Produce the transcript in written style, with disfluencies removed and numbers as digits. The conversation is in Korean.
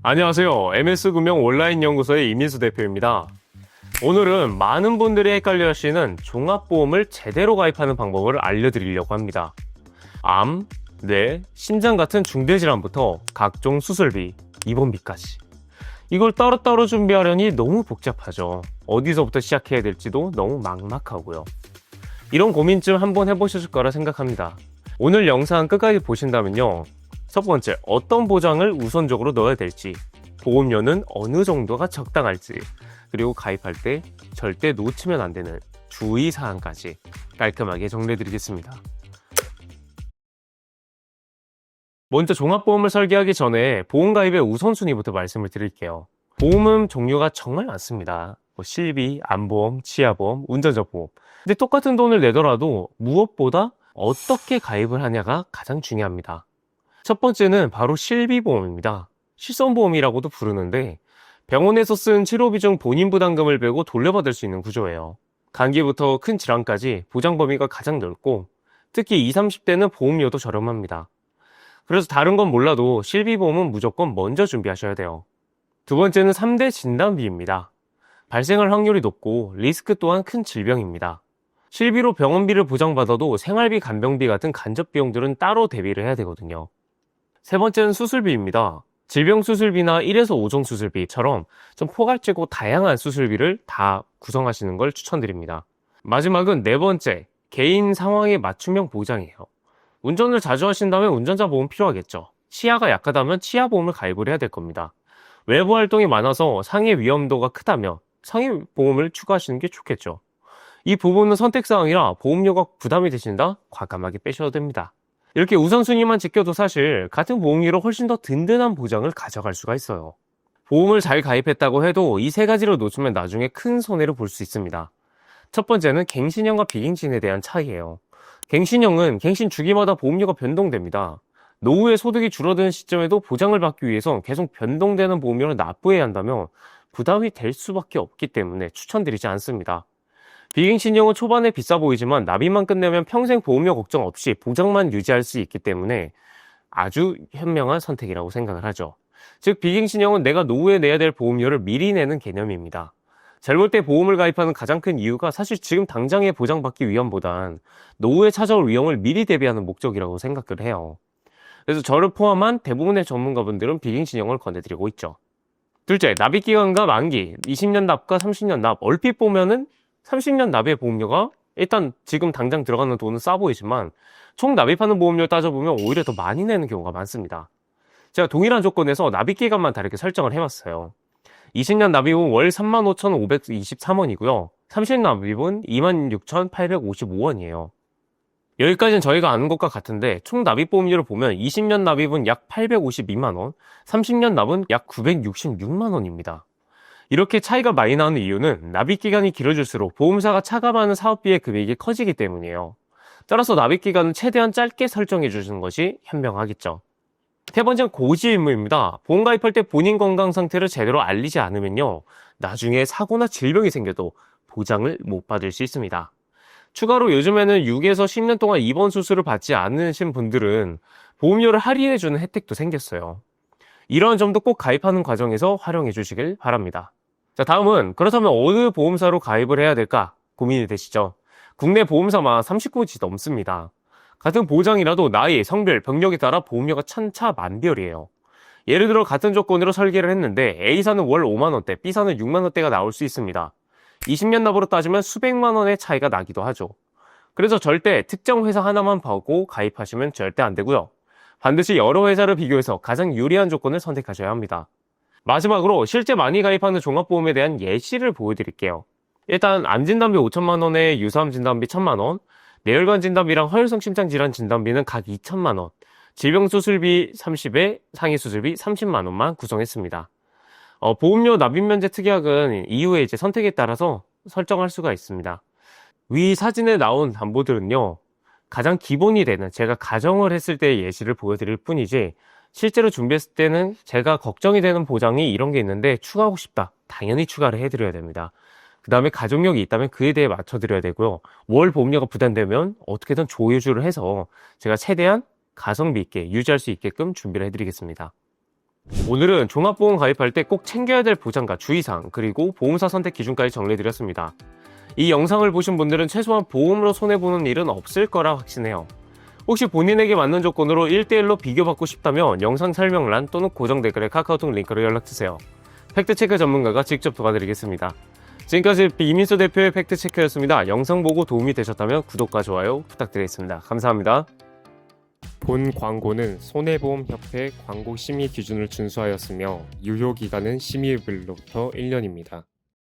안녕하세요. MS금융 온라인 연구소의 이민수 대표입니다. 오늘은 많은 분들이 헷갈려 하시는 종합보험을 제대로 가입하는 방법을 알려드리려고 합니다. 암, 뇌, 심장 같은 중대질환부터 각종 수술비, 입원비까지. 이걸 따로따로 준비하려니 너무 복잡하죠. 어디서부터 시작해야 될지도 너무 막막하고요. 이런 고민쯤 한번 해보셨을 거라 생각합니다. 오늘 영상 끝까지 보신다면요. 첫 번째, 어떤 보장을 우선적으로 넣어야 될지, 보험료는 어느 정도가 적당할지, 그리고 가입할 때 절대 놓치면 안 되는 주의사항까지 깔끔하게 정리해드리겠습니다. 먼저 종합보험을 설계하기 전에 보험 가입의 우선순위부터 말씀을 드릴게요. 보험은 종류가 정말 많습니다. 실비, 암보험, 치아보험, 운전자 보험. 근데 똑같은 돈을 내더라도 무엇보다 어떻게 가입을 하냐가 가장 중요합니다. 첫 번째는 바로 실비보험입니다. 실손보험이라고도 부르는데 병원에서 쓴 치료비 중 본인 부담금을 빼고 돌려받을 수 있는 구조예요. 감기부터 큰 질환까지 보장 범위가 가장 넓고 특히 20, 30대는 보험료도 저렴합니다. 그래서 다른 건 몰라도 실비보험은 무조건 먼저 준비하셔야 돼요. 두 번째는 3대 진단비입니다. 발생할 확률이 높고 리스크 또한 큰 질병입니다. 실비로 병원비를 보장받아도 생활비, 간병비 같은 간접 비용들은 따로 대비를 해야 되거든요. 세 번째는 수술비입니다. 질병 수술비나 1에서 5종 수술비처럼 좀 포괄적이고 다양한 수술비를 다 구성하시는 걸 추천드립니다. 마지막은 네 번째, 개인 상황에 맞춤형 보장이에요. 운전을 자주 하신다면 운전자 보험 필요하겠죠. 치아가 약하다면 치아보험을 가입을 해야 될 겁니다. 외부 활동이 많아서 상해 위험도가 크다면 상해 보험을 추가하시는 게 좋겠죠. 이 부분은 선택사항이라 보험료가 부담이 되신다? 과감하게 빼셔도 됩니다. 이렇게 우선순위만 지켜도 사실 같은 보험료로 훨씬 더 든든한 보장을 가져갈 수가 있어요. 보험을 잘 가입했다고 해도 이 세 가지를 놓치면 나중에 큰 손해를 볼 수 있습니다. 첫 번째는 갱신형과 비갱신에 대한 차이예요. 갱신형은 갱신 주기마다 보험료가 변동됩니다. 노후에 소득이 줄어드는 시점에도 보장을 받기 위해서 계속 변동되는 보험료를 납부해야 한다면 부담이 될 수밖에 없기 때문에 추천드리지 않습니다. 비갱신형은 초반에 비싸 보이지만 납입만 끝내면 평생 보험료 걱정 없이 보장만 유지할 수 있기 때문에 아주 현명한 선택이라고 생각을 하죠. 즉 비갱신형은 내가 노후에 내야 될 보험료를 미리 내는 개념입니다. 젊을 때 보험을 가입하는 가장 큰 이유가 사실 지금 당장에 보장받기 위함보단 노후에 찾아올 위험을 미리 대비하는 목적이라고 생각을 해요. 그래서 저를 포함한 대부분의 전문가분들은 비갱신형을 권해드리고 있죠. 둘째, 납입기간과 만기, 20년 납과 30년 납. 얼핏 보면은 30년 납의 보험료가 일단 지금 당장 들어가는 돈은 싸 보이지만 총 납입하는 보험료를 따져보면 오히려 더 많이 내는 경우가 많습니다. 제가 동일한 조건에서 납입기간만 다르게 설정을 해봤어요. 20년 납입은 월 35,523원이고요. 30년 납입은 26,855원이에요. 여기까지는 저희가 아는 것과 같은데 총 납입 보험료를 보면 20년 납입은 약 852만원, 30년 납은 약 966만원입니다. 이렇게 차이가 많이 나는 이유는 납입기간이 길어질수록 보험사가 차감하는 사업비의 금액이 커지기 때문이에요. 따라서 납입기간은 최대한 짧게 설정해 주시는 것이 현명하겠죠. 세 번째는 고지 의무입니다. 보험 가입할 때 본인 건강 상태를 제대로 알리지 않으면요, 나중에 사고나 질병이 생겨도 보장을 못 받을 수 있습니다. 추가로 요즘에는 6에서 10년 동안 입원 수술을 받지 않으신 분들은 보험료를 할인해주는 혜택도 생겼어요. 이런 점도 꼭 가입하는 과정에서 활용해 주시길 바랍니다. 자, 다음은 그렇다면 어느 보험사로 가입을 해야 될까 고민이 되시죠? 국내 보험사만 39지 넘습니다. 같은 보장이라도 나이, 성별, 병력에 따라 보험료가 천차만별이에요. 예를 들어 같은 조건으로 설계를 했는데 A사는 월 5만원대, B사는 6만원대가 나올 수 있습니다. 20년 납으로 따지면 수백만원의 차이가 나기도 하죠. 그래서 절대 특정 회사 하나만 보고 가입하시면 절대 안 되고요. 반드시 여러 회사를 비교해서 가장 유리한 조건을 선택하셔야 합니다. 마지막으로 실제 많이 가입하는 종합보험에 대한 예시를 보여드릴게요. 일단 암진단비 5천만원에 유사암 진단비 1천만원, 뇌혈관 진단비랑 허혈성 심장질환 진단비는 각 2천만원, 질병수술비 30에 상해수술비 30만원만 구성했습니다. 보험료 납입면제 특약은 이후에 선택에 따라서 설정할 수가 있습니다. 위 사진에 나온 담보들은요, 가장 기본이 되는 제가 가정을 했을 때의 예시를 보여드릴 뿐이지 실제로 준비했을 때는 제가 걱정이 되는 보장이 이런 게 있는데 추가하고 싶다. 당연히 추가를 해드려야 됩니다. 그 다음에 가족력이 있다면 그에 대해 맞춰드려야 되고요. 월 보험료가 부담되면 어떻게든 조율을 해서 제가 최대한 가성비 있게 유지할 수 있게끔 준비를 해드리겠습니다. 오늘은 종합보험 가입할 때 꼭 챙겨야 될 보장과 주의사항, 그리고 보험사 선택 기준까지 정리해드렸습니다. 이 영상을 보신 분들은 최소한 보험으로 손해보는 일은 없을 거라 확신해요. 혹시 본인에게 맞는 조건으로 1대1로 비교받고 싶다면 영상 설명란 또는 고정 댓글에 카카오톡 링크로 연락주세요. 팩트체크 전문가가 직접 도와드리겠습니다. 지금까지 이민수 대표의 팩트체크였습니다. 영상 보고 도움이 되셨다면 구독과 좋아요 부탁드리겠습니다. 감사합니다. 본 광고는 손해보험협회 광고 심의 기준을 준수하였으며 유효기간은 심의일로부터 1년입니다.